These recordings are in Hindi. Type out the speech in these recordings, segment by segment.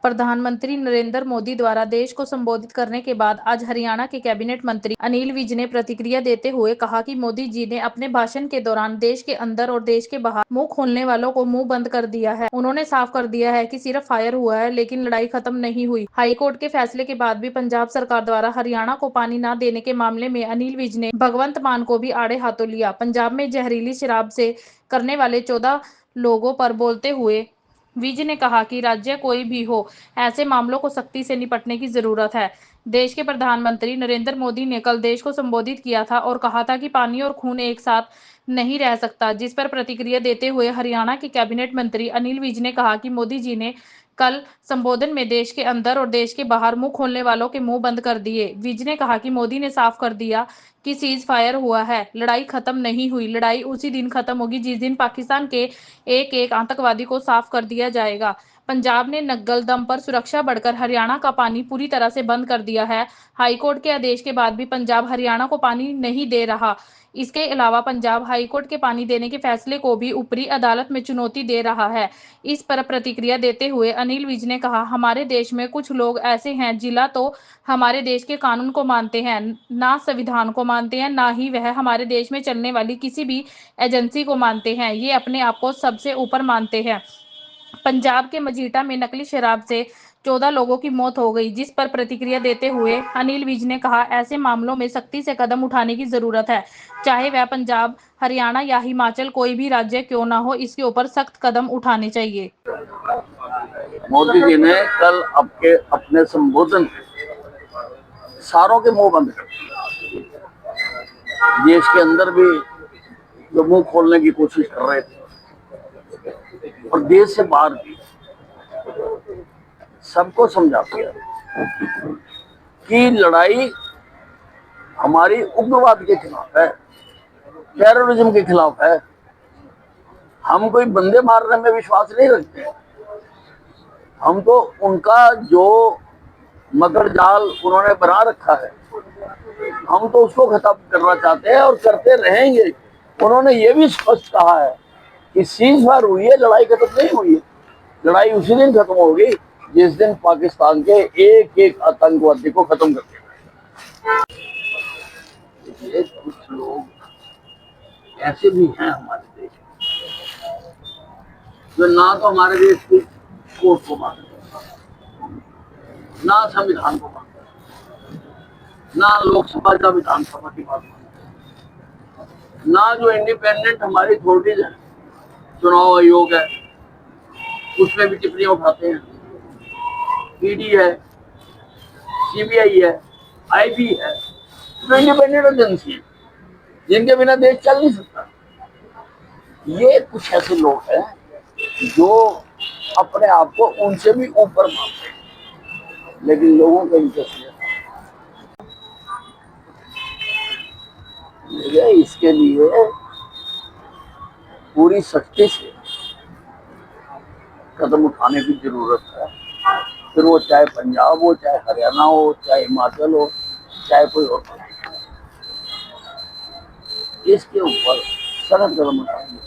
प्रधानमंत्री नरेंद्र मोदी द्वारा देश को संबोधित करने के बाद आज हरियाणा के कैबिनेट मंत्री अनिल विज ने प्रतिक्रिया देते हुए कहा कि मोदी जी ने अपने भाषण के दौरान देश के अंदर और देश के बाहर मुंह खोलने वालों को मुंह बंद कर दिया है। उन्होंने साफ कर दिया है कि सिर्फ फायर हुआ है, लेकिन लड़ाई खत्म नहीं हुई। हाईकोर्ट के फैसले के बाद भी पंजाब सरकार द्वारा हरियाणा को पानी न देने के मामले में अनिल विज ने भगवंत मान को भी आड़े हाथों लिया। पंजाब में जहरीली शराब से करने वाले 14 लोगों पर बोलते हुए विज ने कहा कि राज्य कोई भी हो, ऐसे मामलों को सख्ती से निपटने की जरूरत है। देश के प्रधानमंत्री नरेंद्र मोदी ने कल देश को संबोधित किया था और कहा था कि पानी और खून एक साथ नहीं रह सकता, जिस पर प्रतिक्रिया देते हुए हरियाणा के कैबिनेट मंत्री अनिल विज ने कहा कि मोदी जी ने कल संबोधन में देश के अंदर और देश के बाहर मुंह खोलने वालों के मुंह बंद कर दिए। विज ने कहा कि मोदी ने साफ कर दिया कि सीज फायर हुआ है, लड़ाई खत्म नहीं हुई। लड़ाई उसी दिन खत्म होगी जिस दिन पाकिस्तान के एक एक आतंकवादी को साफ कर दिया जाएगा। पंजाब ने नग्गल दम पर सुरक्षा बढ़कर हरियाणा का पानी पूरी तरह से बंद कर दिया है। हाईकोर्ट के आदेश के बाद भी पंजाब हरियाणा को पानी नहीं दे रहा। इसके अलावा पंजाब हाईकोर्ट के पानी देने के फैसले को भी ऊपरी अदालत में चुनौती दे रहा है। इस पर प्रतिक्रिया देते हुए अनिल विज ने कहा, हमारे देश में कुछ लोग ऐसे हैं जिला तो हमारे देश के कानून को मानते हैं, ना संविधान को मानते हैं, ना ही वह हमारे देश में चलने वाली किसी भी एजेंसी को मानते हैं। ये अपने आप को सबसे ऊपर मानते हैं। पंजाब के मजीठा में नकली शराब से 14 लोगों की मौत हो गई, जिस पर प्रतिक्रिया देते हुए अनिल विज ने कहा, ऐसे मामलों में सख्ती से कदम उठाने की जरूरत है। चाहे वह पंजाब, हरियाणा या हिमाचल कोई भी राज्य क्यों ना हो, इसके ऊपर सख्त कदम उठाने चाहिए। मोदी जी ने कल अपने संबोधन सारों के मुंह बंद कर दिए। देश के अंदर भी जो मुंह खोलने की कोशिश कर रहे थे और देश से बाहर भी सबको समझा दिया कि लड़ाई हमारी उग्रवाद के खिलाफ है, टेररिज्म के खिलाफ है। हम कोई बंदे मारने में विश्वास नहीं रखते। हम तो उनका जो मकर जाल उन्होंने बना रखा है, हम तो उसको खत्म करना चाहते हैं और करते रहेंगे। उन्होंने ये भी स्पष्ट कहा है कि सीज फायर हुई है, लड़ाई खत्म नहीं हुई है। लड़ाई उसी दिन खत्म होगी जिस दिन पाकिस्तान के एक एक आतंकवादी को खत्म कर दिया। कुछ लोग ऐसे भी हैं हमारे देश में जो ना तो हमारे देश की कोर्ट को मानते, ना संविधान को मानते, ना लोकसभा या विधानसभा की बात मानते, ना जो इंडिपेंडेंट हमारी अथॉरिटीज है, चुनाव आयोग है, उसमें भी टिप्पणियां उठाते हैं। ईडी है, सीबीआई है, आईबी है, जो इंडिपेंडेंट एजेंसी है जिनके बिना देश चल नहीं सकता। ये कुछ ऐसे लोग हैं जो अपने आप को उनसे भी ऊपर मानते हैं, लेकिन लोगों का इंटरेस्ट नहीं। इसके लिए पूरी सख्ती से कदम उठाने की जरूरत है। फिर वो चाहे पंजाब हो, चाहे हरियाणा हो, चाहे हिमाचल हो, चाहे कोई और, इसके ऊपर सख्त कदम उठाने।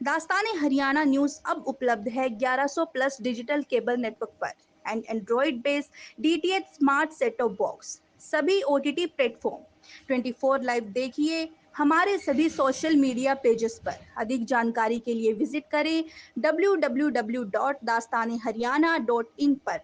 दास्ताने हरियाणा न्यूज अब उपलब्ध है 1100 प्लस डिजिटल केबल नेटवर्क पर and Android based DTH smart set top box, सभी ओटीटी प्लेटफॉर्म। 24 लाइव देखिए हमारे सभी सोशल मीडिया पेजेस पर। अधिक जानकारी के लिए विजिट करें www.dastaneharyana.in पर।